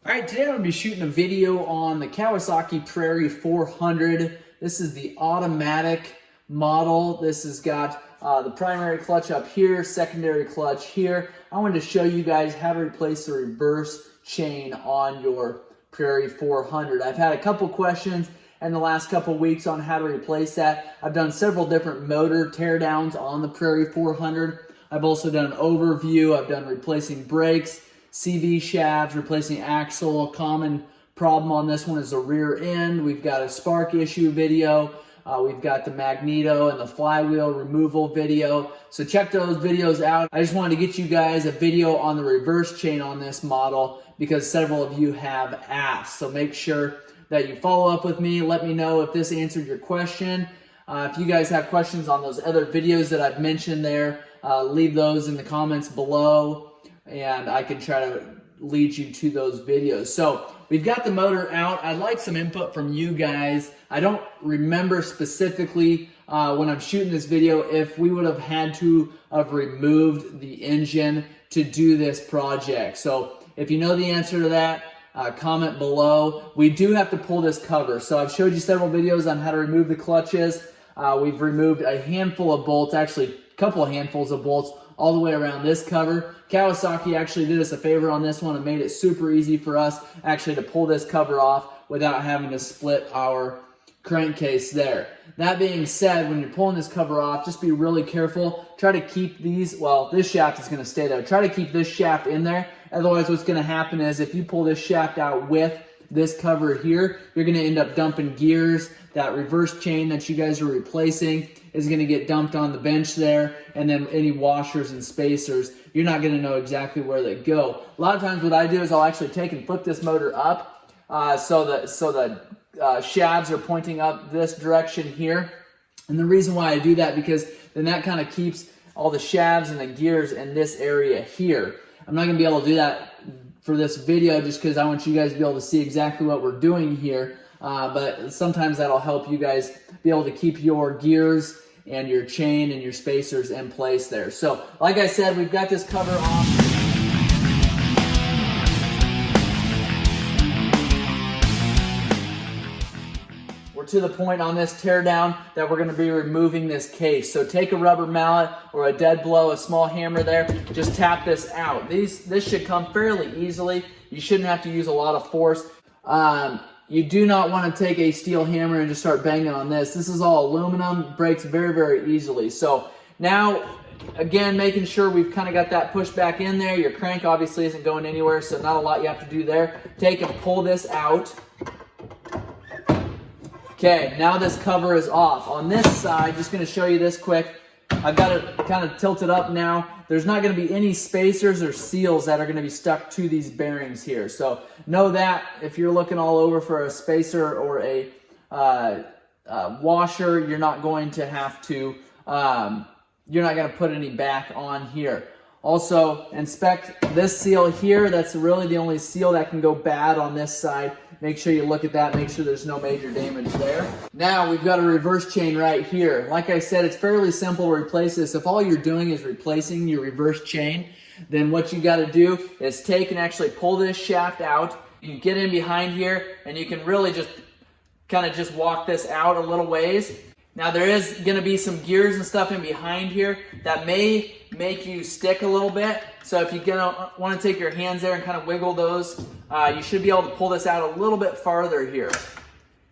All right, today I'm going to be shooting a video on the Kawasaki Prairie 400. This is the automatic model. This has got the primary clutch up here, secondary clutch here. I wanted to show you guys how to replace the reverse chain on your Prairie 400. I've had a couple questions in the last couple weeks on how to replace that. I've done several different motor teardowns on the Prairie 400. I've also done an overview. I've done replacing brakes, CV shafts, replacing axle. A common problem on this one is the rear end. We've got a spark issue video. We've got the magneto and the flywheel removal video. So check those videos out. I just wanted to get you guys a video on the reverse chain on this model because several of you have asked. So make sure that you follow up with me. Let me know if this answered your question. If you guys have questions on those other videos that I've mentioned there, leave those in the comments below and I can try to lead you to those videos. So we've got the motor out. I'd like some input from you guys. I don't remember specifically when I'm shooting this video if we would have had to have removed the engine to do this project. So if you know the answer to that, comment below. We do have to pull this cover. So I've showed you several videos on how to remove the clutches. We've removed a handful of bolts, actually a couple of handfuls of bolts all the way around this cover. Kawasaki actually did us a favor on this one and made it super easy for us actually to pull this cover off without having to split our crankcase there. That being said, when you're pulling this cover off, just be really careful. Try to keep these, well, this shaft is going to stay there. Try to keep this shaft in there. Otherwise, what's going to happen is if you pull this shaft out with this cover here, you're going to end up dumping gears. That reverse chain that you guys are replacing is going to get dumped on the bench there, and then any washers and spacers, you're not going to know exactly where they go. A lot of times what I do is I'll actually take and flip this motor up so the shafts are pointing up this direction here. And the reason why I do that, because then that kind of keeps all the shafts and the gears in this area here. I'm not going to be able to do that for this video just because I want you guys to be able to see exactly what we're doing here. But sometimes that'll help you guys be able to keep your gears and your chain and your spacers in place there. So like I said, we've got this cover off. We're to the point on this teardown that we're going to be removing this case. So take a rubber mallet or a dead blow, a small hammer there, just tap this out. This should come fairly easily. You shouldn't have to use a lot of force. You do not want to take a steel hammer and just start banging on this. This is all aluminum, breaks very, very easily. So now, again, making sure we've kind of got that pushed back in there. Your crank obviously isn't going anywhere, so not a lot you have to do there. Take and pull this out. Okay, now this cover is off. On this side, just going to show you this quick. I've got it kind of tilted up now. There's not going to be any spacers or seals that are going to be stuck to these bearings here. So know that if you're looking all over for a spacer or a washer, you're not going to have to, you're not going to put any back on here. Also, inspect this seal here. That's really the only seal that can go bad on this side. Make sure you look at that. Make sure there's no major damage there. Now we've got a reverse chain right here. Like I said, it's fairly simple to replace this. If all you're doing is replacing your reverse chain, then what you got to do is take and actually pull this shaft out. You get in behind here and you can really just kind of just walk this out a little ways. Now there is going to be some gears and stuff in behind here that may make you stick a little bit. So if you're going to want to take your hands there and kind of wiggle those, you should be able to pull this out a little bit farther here.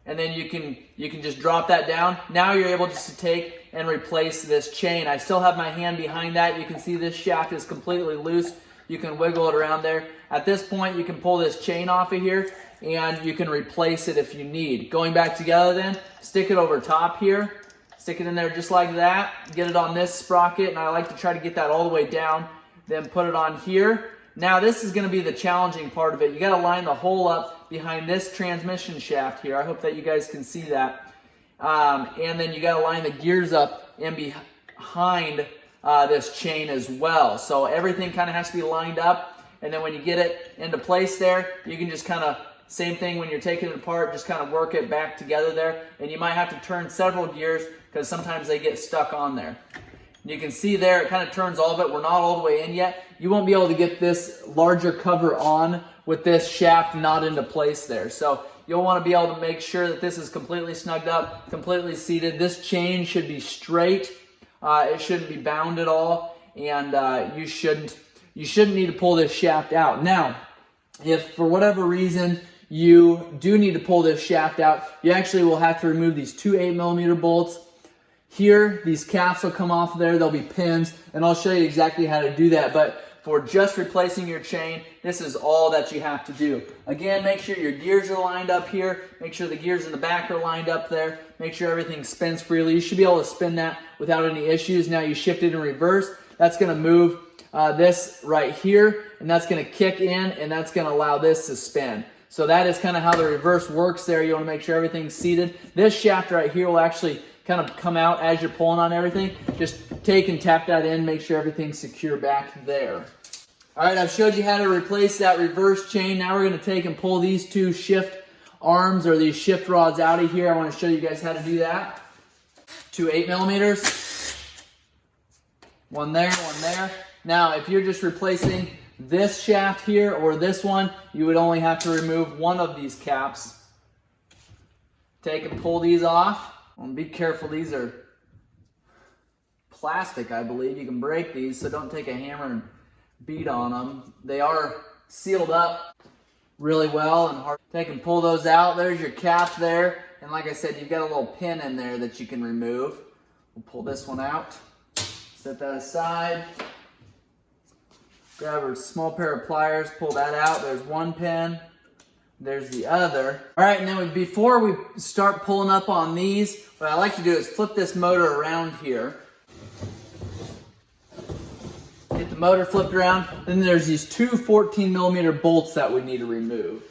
And then you can just drop that down. Now you're able just to take and replace this chain. I still have my hand behind that. You can see this shaft is completely loose. You can wiggle it around there. At this point, you can pull this chain off of here and you can replace it if you need. Going back together then, stick it over top here. Stick it in there just like that. Get it on this sprocket, and I like to try to get that all the way down. Then put it on here. Now this is going to be the challenging part of it. You got to line the hole up behind this transmission shaft here. I hope that you guys can see that. And then you got to line the gears up in behind this chain as well. So everything kind of has to be lined up. And then when you get it into place there, you can just kind of, same thing when you're taking it apart, just kind of work it back together there. And you might have to turn several gears because sometimes they get stuck on there. You can see there, it kind of turns all of it. We're not all the way in yet. You won't be able to get this larger cover on with this shaft not into place there. So you'll want to be able to make sure that this is completely snugged up, completely seated. This chain should be straight. It shouldn't be bound at all, and you shouldn't need to pull this shaft out. Now, if for whatever reason you do need to pull this shaft out, you actually will have to remove these two 8mm bolts. Here, these caps will come off there, there'll be pins, and I'll show you exactly how to do that. But for just replacing your chain, this is all that you have to do. Again, make sure your gears are lined up here, make sure the gears in the back are lined up there, make sure everything spins freely. You should be able to spin that without any issues. Now you shift it in reverse, that's gonna move this right here, and that's gonna kick in, and that's gonna allow this to spin. So that is kind of how the reverse works there. You wanna make sure everything's seated. This shaft right here will actually kind of come out as you're pulling on everything. Just take and tap that in, make sure everything's secure back there. All right, I've showed you how to replace that reverse chain. Now we're gonna take and pull these two shift arms or these shift rods out of here. I wanna show you guys how to do that. Two 8mm, one there, one there. Now, if you're just replacing this shaft here or this one, you would only have to remove one of these caps. Take and pull these off. And be careful, these are plastic, I believe. You can break these, so don't take a hammer and beat on them. They are sealed up really well and hard. Take and pull those out. There's your cap there. And like I said, you've got a little pin in there that you can remove. We'll pull this one out. Set that aside. Grab a small pair of pliers, pull that out. There's one pin. There's the other. All right, now before we start pulling up on these, what I like to do is flip this motor around here. Get the motor flipped around. Then there's these two 14mm bolts that we need to remove.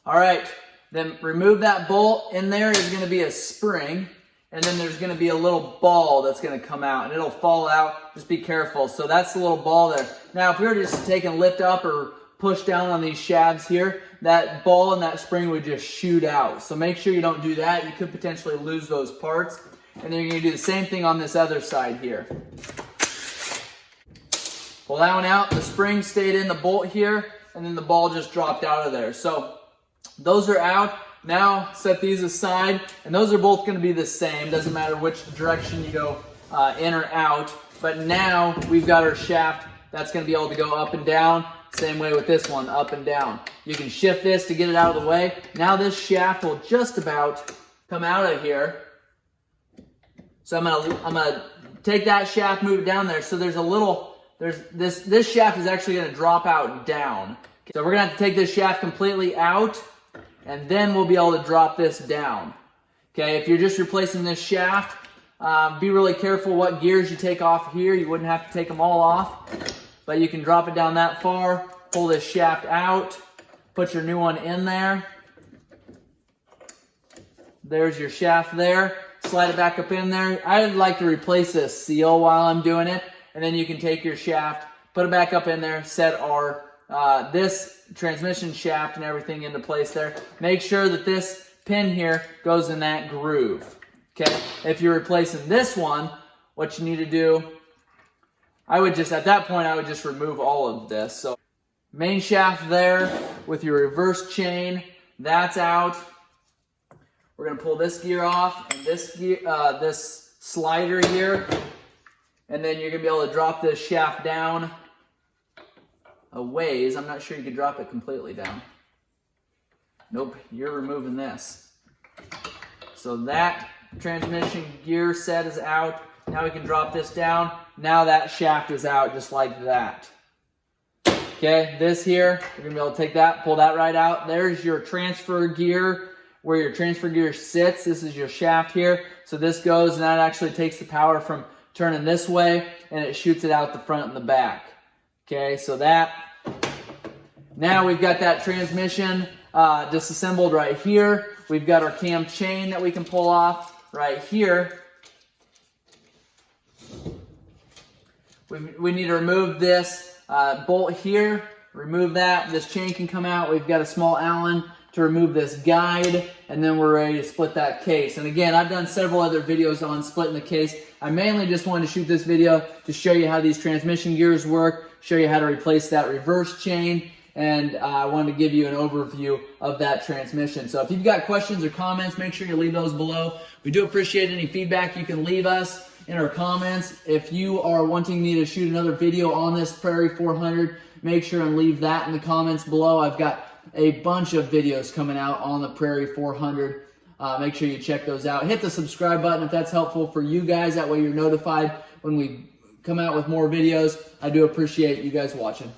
All right, then remove that bolt. In there is gonna be a spring, and then there's gonna be a little ball that's gonna come out, and it'll fall out. Just be careful. So that's the little ball there. Now, if we were just to take and lift up or push down on these shafts here, that ball and that spring would just shoot out. So make sure you don't do that. You could potentially lose those parts. And then you're gonna do the same thing on this other side here. Pull that one out. The spring stayed in the bolt here, and then the ball just dropped out of there. So those are out. Now set these aside, and those are both going to be the same. Doesn't matter which direction you go in or out. But now we've got our shaft that's going to be able to go up and down. Same way with this one, up and down. You can shift this to get it out of the way. Now this shaft will just about come out of here. So I'm gonna take that shaft, move it down there. So there's a little, this shaft is actually going to drop out down. So we're going to have to take this shaft completely out, and then we'll be able to drop this down. Okay, if you're just replacing this shaft, be really careful what gears you take off here. You wouldn't have to take them all off, but you can drop it down that far, pull this shaft out, put your new one in there. There's your shaft there. Slide it back up in there. I'd like to replace this seal while I'm doing it, and then you can take your shaft, put it back up in there, set our this transmission shaft and everything into place there. Make sure that this pin here goes in that groove. Okay, if you're replacing this one, what you need to do, at that point, I would just remove all of this. So main shaft there with your reverse chain, that's out. We're gonna pull this gear off and this gear, this slider here, and then you're gonna be able to drop this shaft down a ways. I'm not sure you could drop it completely down. Nope, you're removing this. So that transmission gear set is out. Now we can drop this down. Now that shaft is out just like that. Okay, this here, you're gonna be able to take that, pull that right out. There's your transfer gear, where your transfer gear sits. This is your shaft here. So this goes, and that actually takes the power from turning this way, and it shoots it out the front and the back. Okay, so that. Now we've got that transmission disassembled right here. We've got our cam chain that we can pull off right here. We need to remove this bolt here. Remove that. This chain can come out. We've got a small Allen to remove this guide, and then we're ready to split that case. And again, I've done several other videos on splitting the case. I mainly just wanted to shoot this video to show you how these transmission gears work, show you how to replace that reverse chain, and I wanted to give you an overview of that transmission. So if you've got questions or comments, make sure you leave those below. We do appreciate any feedback you can leave us in our comments. If you are wanting me to shoot another video on this Prairie 400, make sure and leave that in the comments below. I've got a bunch of videos coming out on the Prairie 400. Make sure you check those out. Hit the subscribe button if that's helpful for you guys. That way you're notified when we come out with more videos. I do appreciate you guys watching.